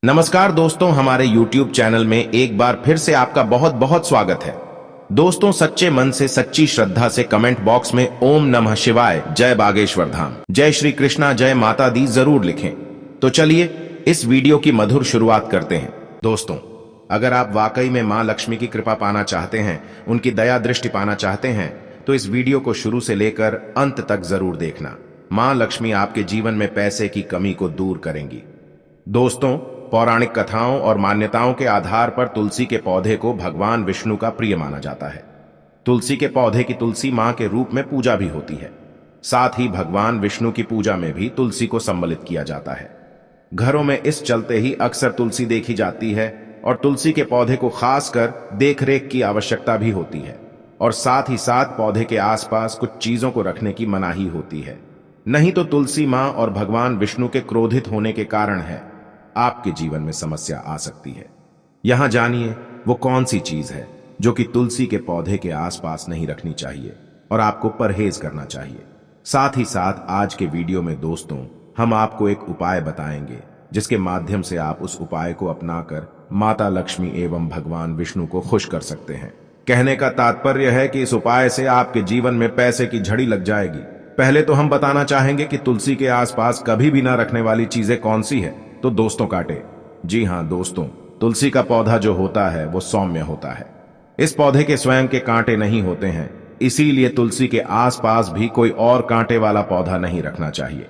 नमस्कार दोस्तों, हमारे YouTube चैनल में एक बार फिर से आपका बहुत बहुत स्वागत है। दोस्तों, सच्चे मन से सच्ची श्रद्धा से कमेंट बॉक्स में ओम नमः शिवाय, जय बागेश्वर धाम, जय श्री कृष्णा, जय माता दी जरूर लिखें। तो चलिए इस वीडियो की मधुर शुरुआत करते हैं। दोस्तों, अगर आप वाकई में मां लक्ष्मी की कृपा पाना चाहते हैं, उनकी दया दृष्टि पाना चाहते हैं, तो इस वीडियो को शुरू से लेकर अंत तक जरूर देखना। मां लक्ष्मी आपके जीवन में पैसे की कमी को दूर करेंगी। दोस्तों, पौराणिक कथाओं और मान्यताओं के आधार पर तुलसी के पौधे को भगवान विष्णु का प्रिय माना जाता है। तुलसी के पौधे की तुलसी मां के रूप में पूजा भी होती है। साथ ही भगवान विष्णु की पूजा में भी तुलसी को सम्मिलित किया जाता है। घरों में इस चलते ही अक्सर तुलसी देखी जाती है और तुलसी के पौधे को खासकर देखरेख की आवश्यकता भी होती है। और साथ ही साथ पौधे के आसपास कुछ चीजों को रखने की मनाही होती है, नहीं तो तुलसी मां और भगवान विष्णु के क्रोधित होने के कारण है आपके जीवन में समस्या आ सकती है। यहां जानिए वो कौन सी चीज है जो कि तुलसी के पौधे के आसपास नहीं रखनी चाहिए और आपको परहेज करना चाहिए। साथ ही साथ आज के वीडियो में दोस्तों, हम आपको एक उपाय बताएंगे जिसके माध्यम से आप उस उपाय को अपनाकर माता लक्ष्मी एवं भगवान विष्णु को खुश कर सकते हैं। कहने का तात्पर्य है कि इस उपाय से आपके जीवन में पैसे की झड़ी लग जाएगी। पहले तो हम बताना चाहेंगे कि तुलसी के आसपास कभी भी ना रखने वाली चीजें कौन सी है। तो दोस्तों, कांटे। जी हां दोस्तों, तुलसी का पौधा जो होता है वो सौम्य होता है। इस पौधे के स्वयं के कांटे नहीं होते हैं, इसीलिए तुलसी के आसपास भी कोई और कांटे वाला पौधा नहीं रखना चाहिए।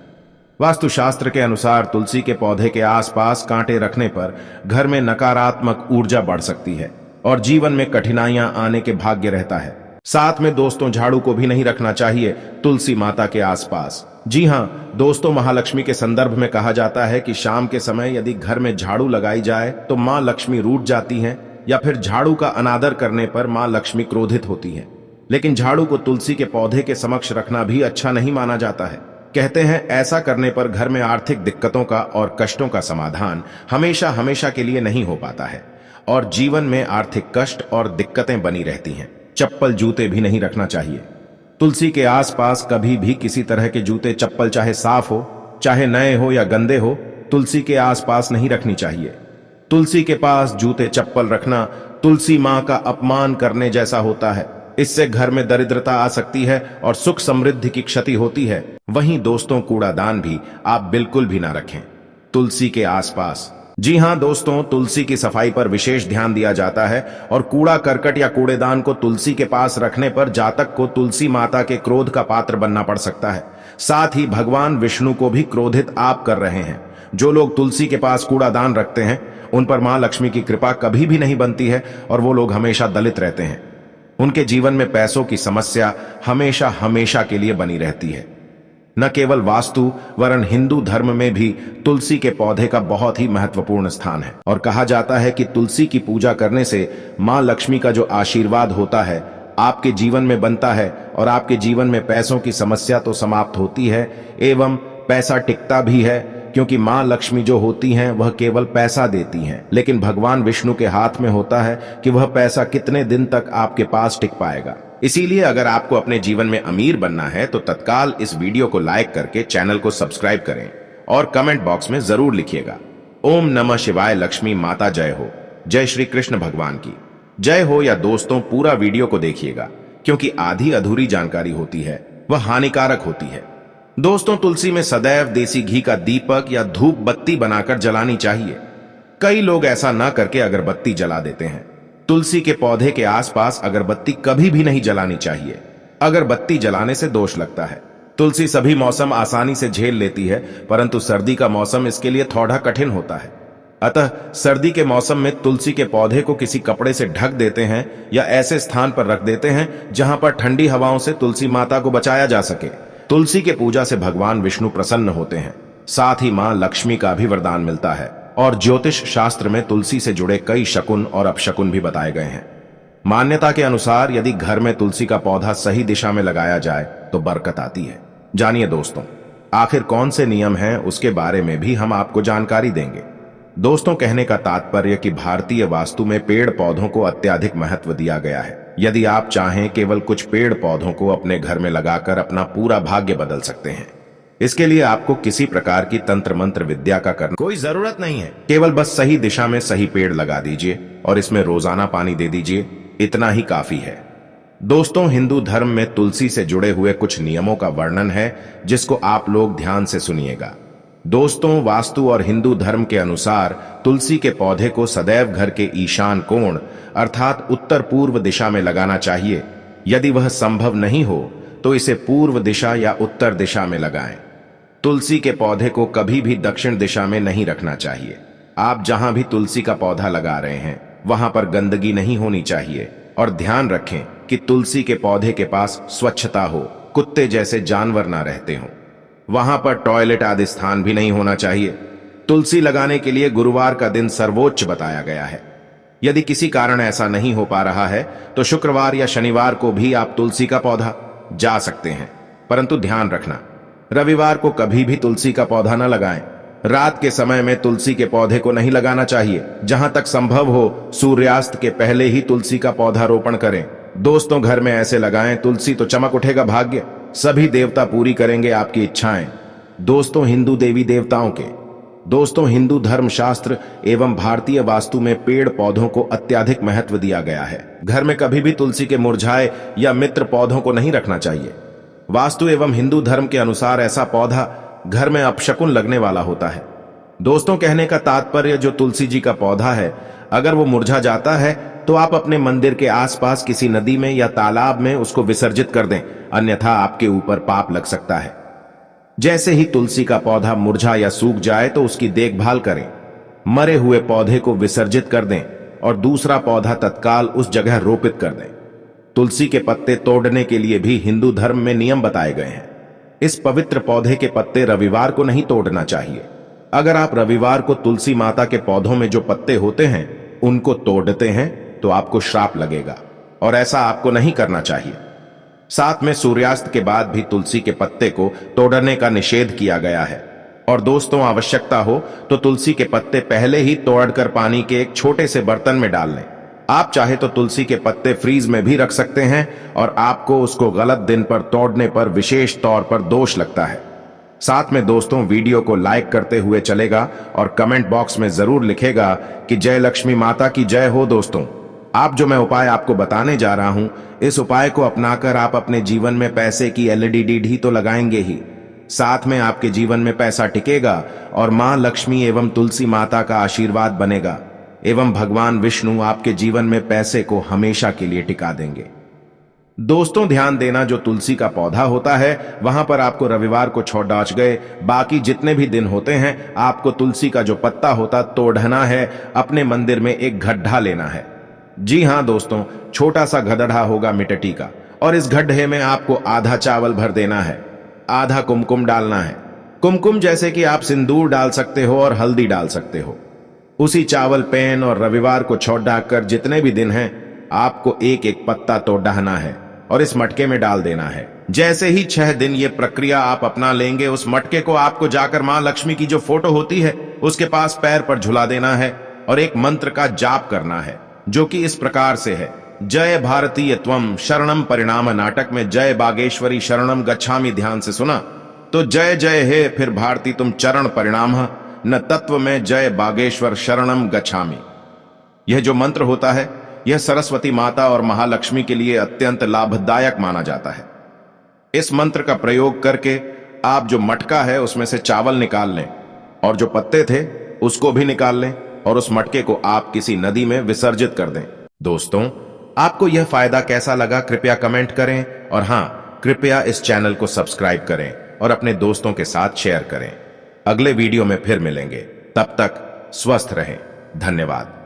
वास्तुशास्त्र के अनुसार तुलसी के पौधे के आसपास कांटे रखने पर घर में नकारात्मक ऊर्जा बढ़ सकती है और जीवन में कठिनाइयां आने के भाग्य रहता है। साथ में दोस्तों, झाड़ू को भी नहीं रखना चाहिए तुलसी माता के आसपास। जी हां दोस्तों, महालक्ष्मी के संदर्भ में कहा जाता है कि शाम के समय यदि घर में झाड़ू लगाई जाए तो मां लक्ष्मी रूठ जाती हैं, या फिर झाड़ू का अनादर करने पर मां लक्ष्मी क्रोधित होती हैं। लेकिन झाड़ू को तुलसी के पौधे के समक्ष रखना भी अच्छा नहीं माना जाता है। कहते हैं ऐसा करने पर घर में आर्थिक दिक्कतों का और कष्टों का समाधान हमेशा हमेशा के लिए नहीं हो पाता है और जीवन में आर्थिक कष्ट और दिक्कतें बनी रहती हैं। चप्पल जूते भी नहीं रखना चाहिए। तुलसी के आसपास कभी भी किसी तरह के जूते चप्पल, चाहे साफ हो चाहे नए हो या गंदे हो, तुलसी के आसपास नहीं रखनी चाहिए। तुलसी के पास जूते चप्पल रखना तुलसी मां का अपमान करने जैसा होता है। इससे घर में दरिद्रता आ सकती है और सुख समृद्धि की क्षति होती है। वहीं दोस्तों, कूड़ादान भी आप बिल्कुल भी ना रखें तुलसी के आसपास। जी हां दोस्तों, तुलसी की सफाई पर विशेष ध्यान दिया जाता है और कूड़ा करकट या कूड़ेदान को तुलसी के पास रखने पर जातक को तुलसी माता के क्रोध का पात्र बनना पड़ सकता है। साथ ही भगवान विष्णु को भी क्रोधित आप कर रहे हैं। जो लोग तुलसी के पास कूड़ादान रखते हैं उन पर मां लक्ष्मी की कृपा कभी भी नहीं बनती है और वो लोग हमेशा दलित रहते हैं। उनके जीवन में पैसों की समस्या हमेशा हमेशा के लिए बनी रहती है। न केवल वास्तु वरन हिंदू धर्म में भी तुलसी के पौधे का बहुत ही महत्वपूर्ण स्थान है और कहा जाता है कि तुलसी की पूजा करने से मां लक्ष्मी का जो आशीर्वाद होता है आपके जीवन में बनता है और आपके जीवन में पैसों की समस्या तो समाप्त होती है एवं पैसा टिकता भी है, क्योंकि मां लक्ष्मी जो होती हैं वह केवल पैसा देती हैं, लेकिन भगवान विष्णु के हाथ में होता है कि वह पैसा कितने दिन तक आपके पास टिक पाएगा। इसीलिए अगर आपको अपने जीवन में अमीर बनना है तो तत्काल इस वीडियो को लाइक करके चैनल को सब्सक्राइब करें और कमेंट बॉक्स में जरूर लिखिएगा ओम नमः शिवाय, लक्ष्मी माता जय हो, जय श्री कृष्ण भगवान की जय हो। या दोस्तों, पूरा वीडियो को देखिएगा क्योंकि आधी अधूरी जानकारी होती है वह हानिकारक होती है। दोस्तों, तुलसी में सदैव देसी घी का दीपक या धूप बत्ती बनाकर जलानी चाहिए। कई लोग ऐसा ना करके अगरबत्ती जला देते हैं। तुलसी के पौधे के आसपास अगरबत्ती कभी भी नहीं जलानी चाहिए। अगरबत्ती जलाने से दोष लगता है। तुलसी सभी मौसम आसानी से झेल लेती है, परंतु सर्दी का मौसम इसके लिए थोड़ा कठिन होता है। अतः सर्दी के मौसम में तुलसी के पौधे को किसी कपड़े से ढक देते हैं या ऐसे स्थान पर रख देते हैं जहां पर ठंडी हवाओं से तुलसी माता को बचाया जा सके। तुलसी के पूजा से भगवान विष्णु प्रसन्न होते हैं। साथ ही मां लक्ष्मी का भी वरदान मिलता है और ज्योतिष शास्त्र में तुलसी से जुड़े कई शकुन और अपशकुन भी बताए गए हैं। मान्यता के अनुसार यदि घर में तुलसी का पौधा सही दिशा में लगाया जाए तो बरकत आती है। जानिए दोस्तों, आखिर कौन से नियम हैं उसके बारे में भी हम आपको जानकारी देंगे। दोस्तों, कहने का तात्पर्य कि भारतीय वास्तु में पेड़ पौधों को अत्यधिक महत्व दिया गया है। यदि आप चाहें केवल कुछ पेड़ पौधों को अपने घर में लगाकर अपना पूरा भाग्य बदल सकते हैं। इसके लिए आपको किसी प्रकार की तंत्र मंत्र विद्या का करना कोई जरूरत नहीं है। केवल बस सही दिशा में सही पेड़ लगा दीजिए और इसमें रोजाना पानी दे दीजिए, इतना ही काफी है। दोस्तों, हिंदू धर्म में तुलसी से जुड़े हुए कुछ नियमों का वर्णन है जिसको आप लोग ध्यान से सुनिएगा। दोस्तों, वास्तु और हिंदू धर्म के अनुसार तुलसी के पौधे को सदैव घर के ईशान कोण अर्थात उत्तर पूर्व दिशा में लगाना चाहिए। यदि वह संभव नहीं हो तो इसे पूर्व दिशा या उत्तर दिशा में लगाएं। तुलसी के पौधे को कभी भी दक्षिण दिशा में नहीं रखना चाहिए। आप जहां भी तुलसी का पौधा लगा रहे हैं वहां पर गंदगी नहीं होनी चाहिए और ध्यान रखें कि तुलसी के पौधे के पास स्वच्छता हो, कुत्ते जैसे जानवर ना रहते हों। वहां पर टॉयलेट आदि स्थान भी नहीं होना चाहिए। तुलसी लगाने के लिए गुरुवार का दिन सर्वोच्च बताया गया है। यदि किसी कारण ऐसा नहीं हो पा रहा है तो शुक्रवार या शनिवार को भी आप तुलसी का पौधा जा सकते हैं, परंतु ध्यान रखना रविवार को कभी भी तुलसी का पौधा न लगाएं। रात के समय में तुलसी के पौधे को नहीं लगाना चाहिए। जहां तक संभव हो सूर्यास्त के पहले ही तुलसी का पौधा रोपण करें। दोस्तों, घर में ऐसे लगाएं, तुलसी तो चमक उठेगा भाग्य, सभी देवता पूरी करेंगे आपकी इच्छाएं। दोस्तों, हिंदू देवी देवताओं के हिंदू धर्म शास्त्र एवं भारतीय वास्तु में पेड़ पौधों को अत्यधिक महत्व दिया गया है। घर में कभी भी तुलसी के मुरझाए या मित्र पौधों को नहीं रखना चाहिए। वास्तु एवं हिंदू धर्म के अनुसार ऐसा पौधा घर में अपशकुन लगने वाला होता है। दोस्तों, कहने का तात्पर्य जो तुलसी जी का पौधा है अगर वो मुरझा जाता है तो आप अपने मंदिर के आसपास किसी नदी में या तालाब में उसको विसर्जित कर दें, अन्यथा आपके ऊपर पाप लग सकता है। जैसे ही तुलसी का पौधा मुरझा या सूख जाए तो उसकी देखभाल करें। मरे हुए पौधे को विसर्जित कर दें और दूसरा पौधा तत्काल उस जगह रोपित कर दें। तुलसी के पत्ते तोड़ने के लिए भी हिंदू धर्म में नियम बताए गए हैं। इस पवित्र पौधे के पत्ते रविवार को नहीं तोड़ना चाहिए। अगर आप रविवार को तुलसी माता के पौधों में जो पत्ते होते हैं उनको तोड़ते हैं तो आपको श्राप लगेगा और ऐसा आपको नहीं करना चाहिए। साथ में सूर्यास्त के बाद भी तुलसी के पत्ते को तोड़ने का निषेध किया गया है। और दोस्तों, आवश्यकता हो तो तुलसी के पत्ते पहले ही तोड़कर पानी के एक छोटे से बर्तन में डाल लें। आप चाहे तो तुलसी के पत्ते फ्रीज में भी रख सकते हैं और आपको उसको गलत दिन पर तोड़ने पर विशेष तौर पर दोष लगता है। साथ में दोस्तों, वीडियो को लाइक करते हुए चलेगा और कमेंट बॉक्स में जरूर लिखेगा कि जय लक्ष्मी माता की जय हो। दोस्तों, आप जो मैं उपाय आपको बताने जा रहा हूं, इस उपाय को अपनाकर आप अपने जीवन में पैसे की एलईडी तो लगाएंगे ही, साथ में आपके जीवन में पैसा टिकेगा और मां लक्ष्मी एवं तुलसी माता का आशीर्वाद बनेगा एवं भगवान विष्णु आपके जीवन में पैसे को हमेशा के लिए टिका देंगे। दोस्तों, ध्यान देना, जो तुलसी का पौधा होता है वहां पर आपको रविवार को छोड़ गए, बाकी जितने भी दिन होते हैं आपको तुलसी का जो पत्ता होता तोड़ना है, अपने मंदिर में एक गड्ढा लेना है। जी हां दोस्तों, छोटा सा गड्ढा होगा मिट्टी का और इस गड्ढे में आपको आधा चावल भर देना है, आधा कुमकुम डालना है। कुमकुम जैसे कि आप सिंदूर डाल सकते हो और हल्दी डाल सकते हो। उसी चावल पेन और रविवार को छोड़ कर जितने भी दिन हैं आपको एक एक पत्ता तोड़ना है और इस मटके में डाल देना है। जैसे ही 6 दिन ये प्रक्रिया आप अपना लेंगे, उस मटके को आपको जाकर मां लक्ष्मी की जो फोटो होती है उसके पास पैर पर झुला देना है और एक मंत्र का जाप करना है जो कि इस प्रकार से है। जय भारतीय त्वम शरणम परिणाम नाटक में जय बागेश्वरी शरणम गच्छामि ध्यान से सुना तो जय जय हे फिर भारती तुम चरण परिणाम न तत्व में जय बागेश्वर शरणम गच्छामि। यह जो मंत्र होता है यह सरस्वती माता और महालक्ष्मी के लिए अत्यंत लाभदायक माना जाता है। इस मंत्र का प्रयोग करके आप जो मटका है उसमें से चावल निकाल लें और जो पत्ते थे उसको भी निकाल लें और उस मटके को आप किसी नदी में विसर्जित कर दें। दोस्तों, आपको यह फायदा कैसा लगा कृपया कमेंट करें और हां, कृपया इस चैनल को सब्सक्राइब करें और अपने दोस्तों के साथ शेयर करें। अगले वीडियो में फिर मिलेंगे, तब तक स्वस्थ रहें। धन्यवाद।